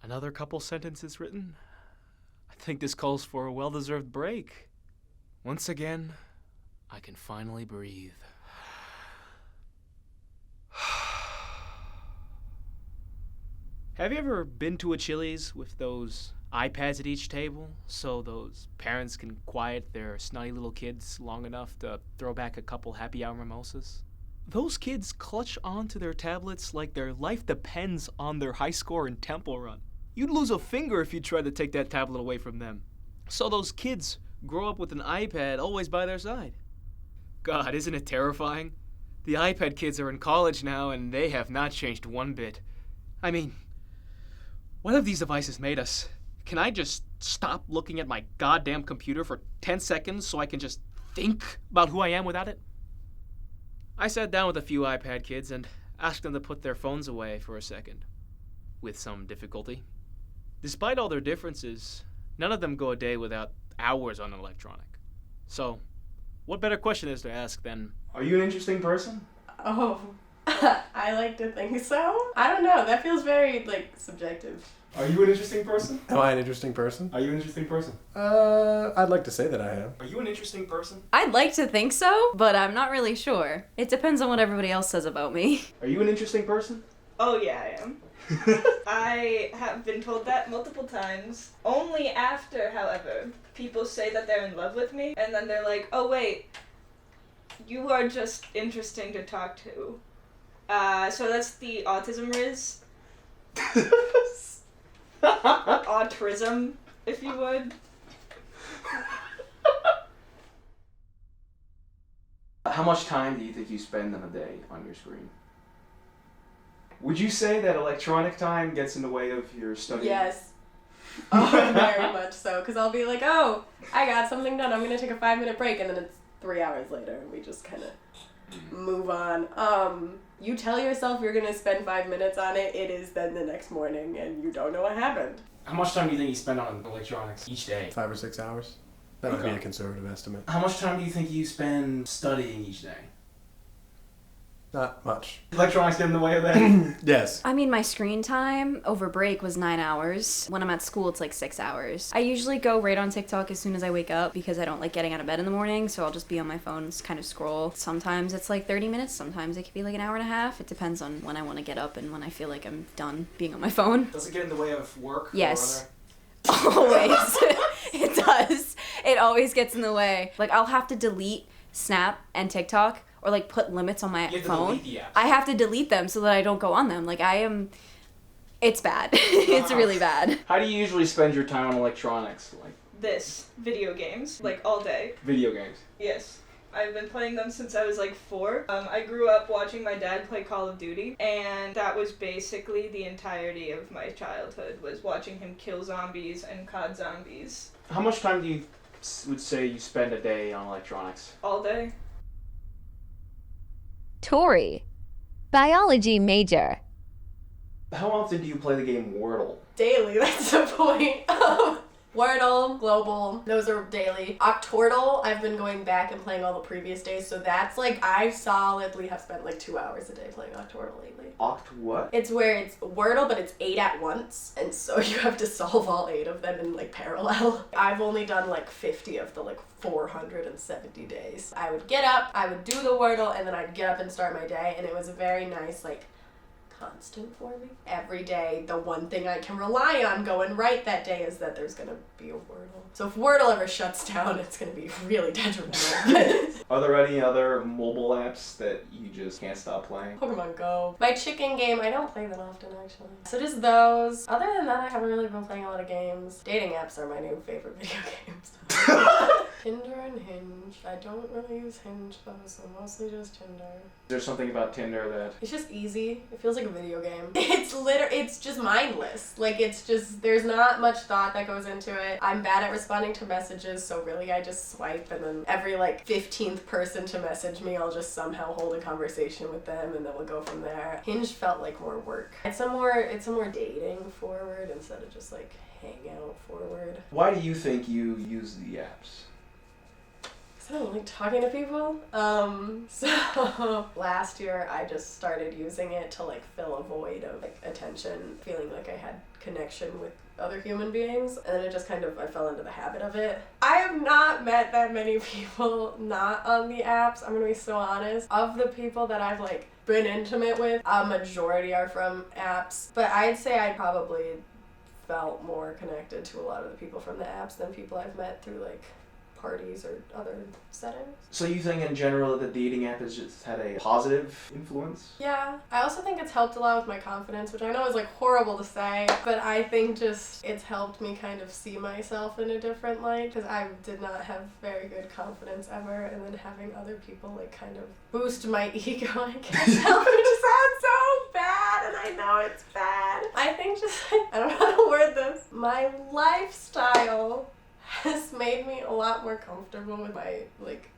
Another couple sentences written. I think this calls for a well-deserved break. Once again, I can finally breathe. Have you ever been to a Chili's with those iPads at each table so those parents can quiet their snotty little kids long enough to throw back a couple happy hour mimosas? Those kids clutch onto their tablets like their life depends on their high score in Temple Run. You'd lose a finger if you tried to take that tablet away from them. So those kids grow up with an iPad always by their side. God, isn't it terrifying? The iPad kids are in college now and they have not changed one bit. I mean, what have these devices made us? Can I just stop looking at my goddamn computer for 10 seconds so I can just think about who I am without it? I sat down with a few iPad kids and asked them to put their phones away for a second, with some difficulty. Despite all their differences, none of them go a day without hours on an electronic. So, what better question is to ask than, are you an interesting person? Oh, I like to think so. I don't know, that feels very, subjective. Are you an interesting person? Am I an interesting person? Are you an interesting person? I'd like to say that I am. Are you an interesting person? I'd like to think so, but I'm not really sure. It depends on what everybody else says about me. Are you an interesting person? Oh yeah, I am. I have been told that multiple times. Only after, however, people say that they're in love with me, and then they're like, oh wait, you are just interesting to talk to. So that's the autism riz. Autrism, if you would. How much time do you think you spend in a day on your screen? Would you say that electronic time gets in the way of your studying? Yes. Oh, very much so. Because I'll be like, oh, I got something done. I'm going to take a 5-minute break. And then it's 3 hours later. And we just kind of move on. You tell yourself you're going to spend 5 minutes on it. It is then the next morning. And you don't know what happened. How much time do you think you spend on electronics each day? 5 or 6 hours. That would be a conservative estimate. How much time do you think you spend studying each day? Not much. Electronics get in the way of that? Yes. I mean, my screen time over break was 9 hours. When I'm at school, it's 6 hours. I usually go right on TikTok as soon as I wake up because I don't like getting out of bed in the morning, so I'll just be on my phone and kind of scroll. Sometimes it's 30 minutes, sometimes it could be an hour and a half. It depends on when I want to get up and when I feel like I'm done being on my phone. Does it get in the way of work? Yes. Always. It does. It always gets in the way. I'll have to delete Snap and TikTok or put limits on my phone. I have to delete them so that I don't go on them. It's bad. It's really bad. How do you usually spend your time on electronics? Video games, all day. Video games? Yes. I've been playing them since I was 4. I grew up watching my dad play Call of Duty, and that was basically the entirety of my childhood, was watching him kill zombies and COD zombies. How much time do you would say you spend a day on electronics? All day. Tori, biology major. How often do you play the game Wordle? Daily, that's the point. Wordle, Global, those are daily. Octordle, I've been going back and playing all the previous days, so that's I solidly have spent 2 hours a day playing Octordle lately. What? It's where it's Wordle, but it's 8 at once, and so you have to solve all 8 of them in parallel. I've only done 50 of the 470 days. I would get up, I would do the Wordle, and then I'd get up and start my day, and it was a very nice constant for me. Every day, the one thing I can rely on going right that day is that there's going to be a Wordle. So if Wordle ever shuts down, it's going to be really detrimental. Are there any other mobile apps that you just can't stop playing? Pokemon Go. My chicken game, I don't play that often actually. So just those. Other than that, I haven't really been playing a lot of games. Dating apps are my new favorite video games. Tinder and Hinge. I don't really use Hinge though, so mostly just Tinder. Is there something about Tinder that... It's just easy. It feels like a video game. It's just mindless. There's not much thought that goes into it. I'm bad at responding to messages, so really I just swipe, and then every 15th person to message me, I'll just somehow hold a conversation with them, and then we'll go from there. Hinge felt like more work. It's a more dating forward instead of just hangout forward. Why do you think you use the apps? I don't like talking to people. So last year I just started using it to like fill a void of like attention, feeling like I had connection with other human beings, and then it just kind of, I fell into the habit of it. I have not met that many people not on the apps, I'm gonna be so honest. Of the people that I've like been intimate with, a majority are from apps, but I'd say I probably felt more connected to a lot of the people from the apps than people I've met through like parties or other settings. So you think in general that the dating app has just had a positive influence? Yeah, I also think it's helped a lot with my confidence, which I know is like horrible to say, but I think just it's helped me kind of see myself in a different light, because I did not have very good confidence ever, and then having other people like kind of boost my ego, I guess, helped me to sound so bad, and I know it's bad. I think just like, I don't know how to word this, my lifestyle has made me a lot more comfortable with my like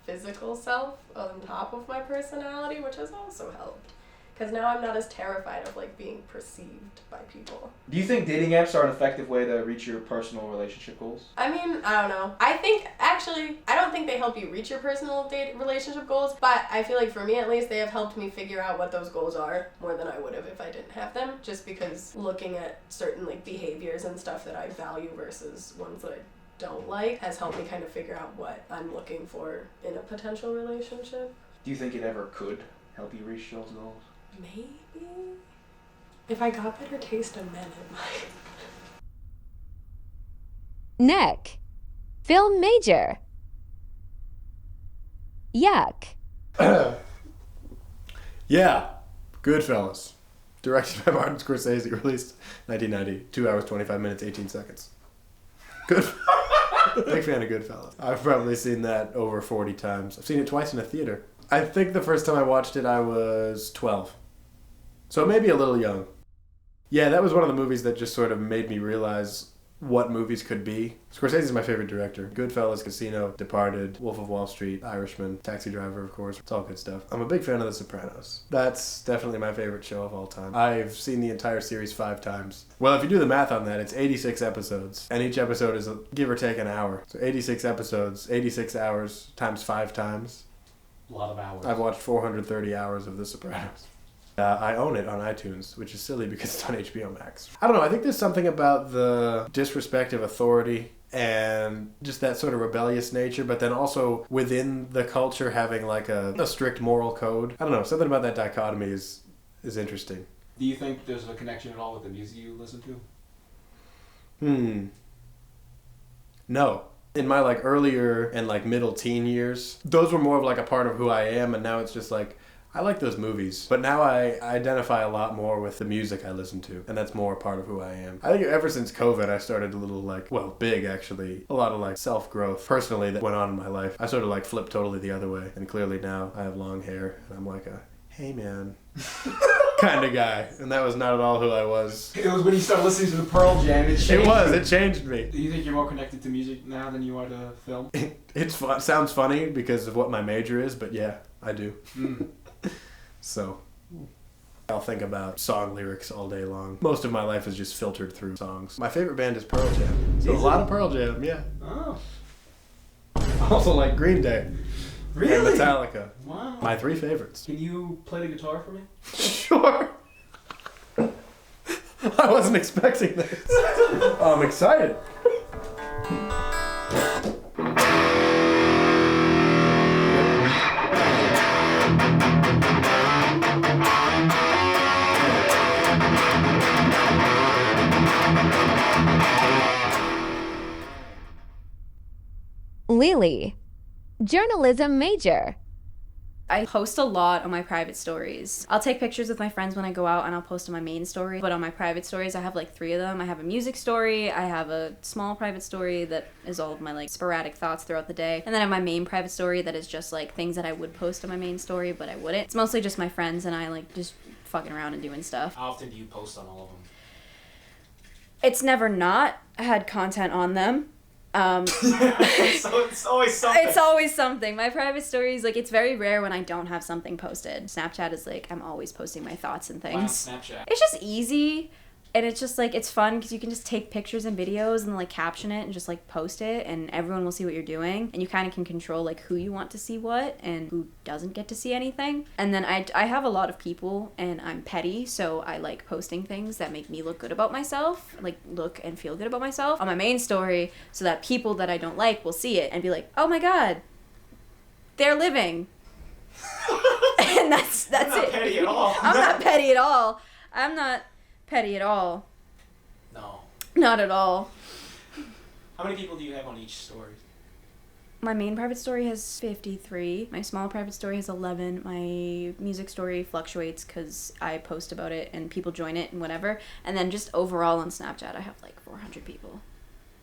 physical self on top of my personality, which has also helped, because now I'm not as terrified of like being perceived by people. Do you think dating apps are an effective way to reach your personal relationship goals? I mean, I don't know. I think actually I don't think they help you reach your personal relationship goals, but I feel like for me at least they have helped me figure out what those goals are more than I would have if I didn't have them, just because looking at certain like behaviors and stuff that I value versus ones that I don't like has helped me kind of figure out what I'm looking for in a potential relationship. Do you think it ever could help you reach those goals? Maybe. If I got better taste in men, it might. Neck. Film major. Yuck. Yeah, Goodfellas. Directed by Martin Scorsese, released 1990, 2 hours, 25 minutes, 18 seconds. Good. Big fan of Goodfellas. I've probably seen that over 40 times. I've seen it twice in a theater. I think the first time I watched it I was 12. So maybe a little young. Yeah, that was one of the movies that just sort of made me realize what movies could be. Scorsese is my favorite director. Goodfellas, Casino, Departed, Wolf of Wall Street, Irishman, Taxi Driver, of course. It's all good stuff. I'm a big fan of The Sopranos. That's definitely my favorite show of all time. I've seen the entire series 5 times. Well, if you do the math on that, it's 86 episodes. And each episode is give or take an hour. So 86 episodes, 86 hours times 5 times. A lot of hours. I've watched 430 hours of The Sopranos. I own it on iTunes, which is silly because it's on HBO Max. I don't know, I think there's something about the disrespect of authority and just that sort of rebellious nature, but then also within the culture having like a strict moral code. I don't know, something about that dichotomy is interesting. Do you think there's a connection at all with the music you listen to? No. In my like earlier and like middle teen years, those were more of like a part of who I am, and now it's just like, I like those movies, but now I identify a lot more with the music I listen to, and that's more a part of who I am. I think ever since COVID, I started a little like, well, big actually, a lot of like self-growth personally that went on in my life. I sort of like flipped totally the other way, and clearly now I have long hair, and I'm like a, hey man, kind of guy, and that was not at all who I was. It was when you started listening to the Pearl Jam. It changed me. Do you think you're more connected to music now than you are to film? It's fun. Sounds funny because of what my major is, but yeah, I do. So, I'll think about song lyrics all day long. Most of my life is just filtered through songs. My favorite band is Pearl Jam. So a lot of Pearl Jam, yeah. Oh. Also like Green Day. Really? And Metallica. Wow. My 3 favorites. Can you play the guitar for me? Sure. I wasn't expecting this. I'm excited. Lily. Journalism major. I post a lot on my private stories. I'll take pictures with my friends when I go out and I'll post on my main story. But on my private stories, I have like 3 of them. I have a music story, I have a small private story that is all of my like sporadic thoughts throughout the day. And then I have my main private story that is just like things that I would post on my main story, but I wouldn't. It's mostly just my friends and I like just fucking around and doing stuff. How often do you post on all of them? It's never not had content on them. So it's always something. It's always something. My private stories, like, it's very rare when I don't have something posted. Snapchat is like, I'm always posting my thoughts and things. Wow, Snapchat. It's just easy. And it's just like, it's fun because you can just take pictures and videos and like caption it and just like post it, and everyone will see what you're doing, and you kind of can control like who you want to see what and who doesn't get to see anything. And then I have a lot of people, and I'm petty, so I like posting things that make me look good about myself, like look and feel good about myself on my main story, so that people that I don't like will see it and be like, oh my god, they're living. And that's You're not it. petty at all. I'm not petty at all. I'm not petty at all. No. Not at all. How many people do you have on each story? My main private story has 53. My small private story has 11. My music story fluctuates because I post about it and people join it and whatever. And then just overall on Snapchat, I have like 400 people.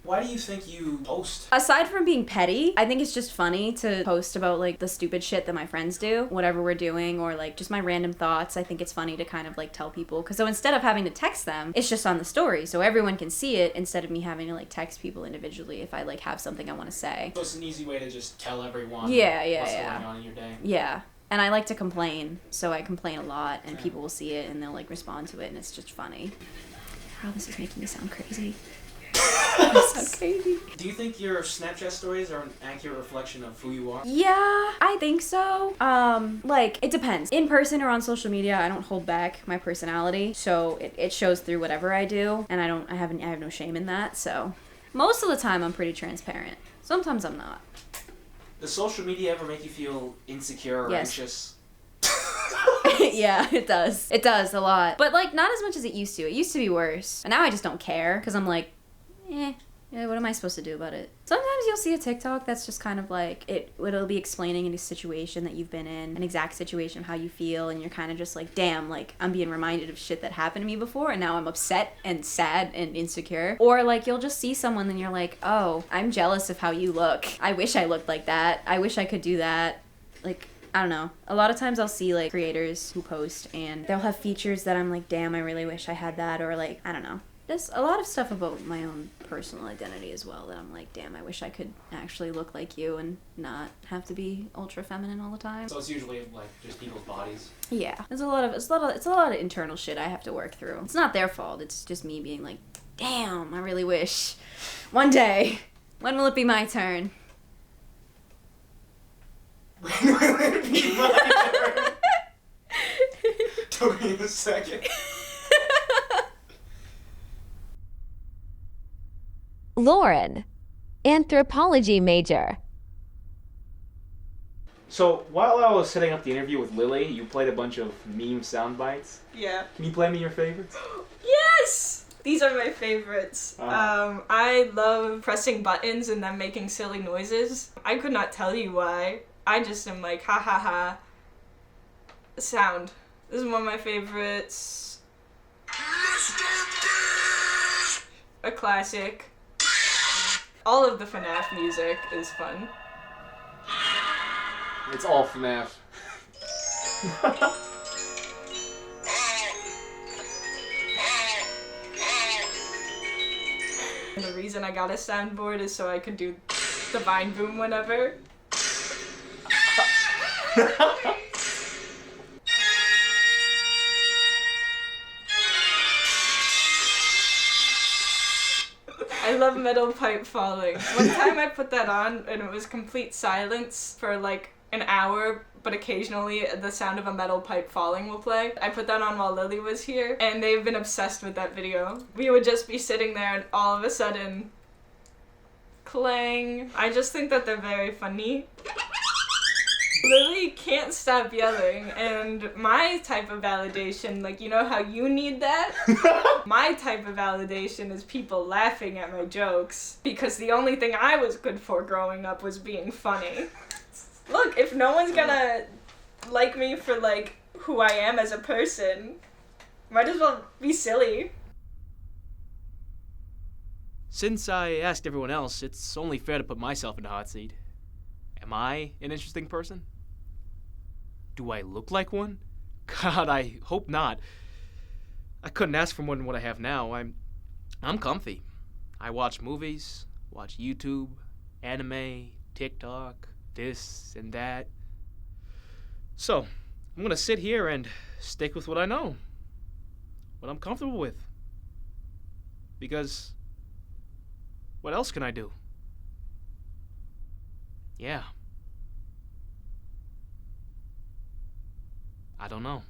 Why do you think you post? Aside from being petty, I think it's just funny to post about like the stupid shit that my friends do, whatever we're doing, or like just my random thoughts. I think it's funny to kind of like tell people, because so instead of having to text them, it's just on the story so everyone can see it, instead of me having to like text people individually if I like have something I want to say. So it's an easy way to just tell everyone Yeah, what's yeah. going on in your day. Yeah. And I like to complain, so I complain a lot, and people will see it and they'll like respond to it, and it's just funny. Wow, this is making me sound crazy. I sound crazy. Do you think your Snapchat stories are an accurate reflection of who you are? Yeah, I think so. Like, it depends. In person or on social media, I don't hold back my personality, so it shows through whatever I do, and I have no shame in that, so most of the time I'm pretty transparent. Sometimes I'm not. Does social media ever make you feel insecure or Yes. anxious? Yeah, it does. It does a lot. But, like, not as much as it used to. It used to be worse. And now I just don't care, because I'm like, yeah, what am I supposed to do about it? Sometimes you'll see a TikTok that's just kind of like, it'll be explaining a situation that you've been in, an exact situation of how you feel, and you're kind of just like, damn, like, I'm being reminded of shit that happened to me before, and now I'm upset and sad and insecure. Or, like, you'll just see someone and you're like, oh, I'm jealous of how you look. I wish I looked like that. I wish I could do that. Like, I don't know. A lot of times I'll see, like, creators who post, and they'll have features that I'm like, damn, I really wish I had that, or, like, I don't know. Just a lot of stuff about my own personal identity as well that I'm like, damn, I wish I could actually look like you and not have to be ultra feminine all the time. So it's usually like just people's bodies. Yeah, it's a lot of internal shit I have to work through. It's not their fault. It's just me being like, damn, I really wish one day. When will it be my turn? When will it be my turn? Took me a second. Lauren, anthropology major. So, while I was setting up the interview with Lily, you played a bunch of meme sound bites. Yeah. Can you play me your favorites? Yes! These are my favorites. Ah. I love pressing buttons and then making silly noises. I could not tell you why. I just am like, ha ha ha. Sound. This is one of my favorites. A classic. All of the FNAF music is fun. It's all FNAF. And the reason I got a soundboard is so I could do the Vine Boom whenever. I love Metal Pipe Falling. One time I put that on and it was complete silence for like an hour, but occasionally the sound of a metal pipe falling will play. I put that on while Lily was here, and they've been obsessed with that video. We would just be sitting there and all of a sudden, clang. I just think that they're very funny. Lily can't stop yelling, and my type of validation, like, you know how you need that? My type of validation is people laughing at my jokes, because the only thing I was good for growing up was being funny. Look, if no one's gonna like me for, like, who I am as a person, might as well be silly. Since I asked everyone else, it's only fair to put myself in the hot seat. Am I an interesting person? Do I look like one? God, I hope not. I couldn't ask for more than what I have now. I'm comfy. I watch movies, watch YouTube, anime, TikTok, this and that. So, I'm gonna sit here and stick with what I know, what I'm comfortable with. Because what else can I do? Yeah. I don't know.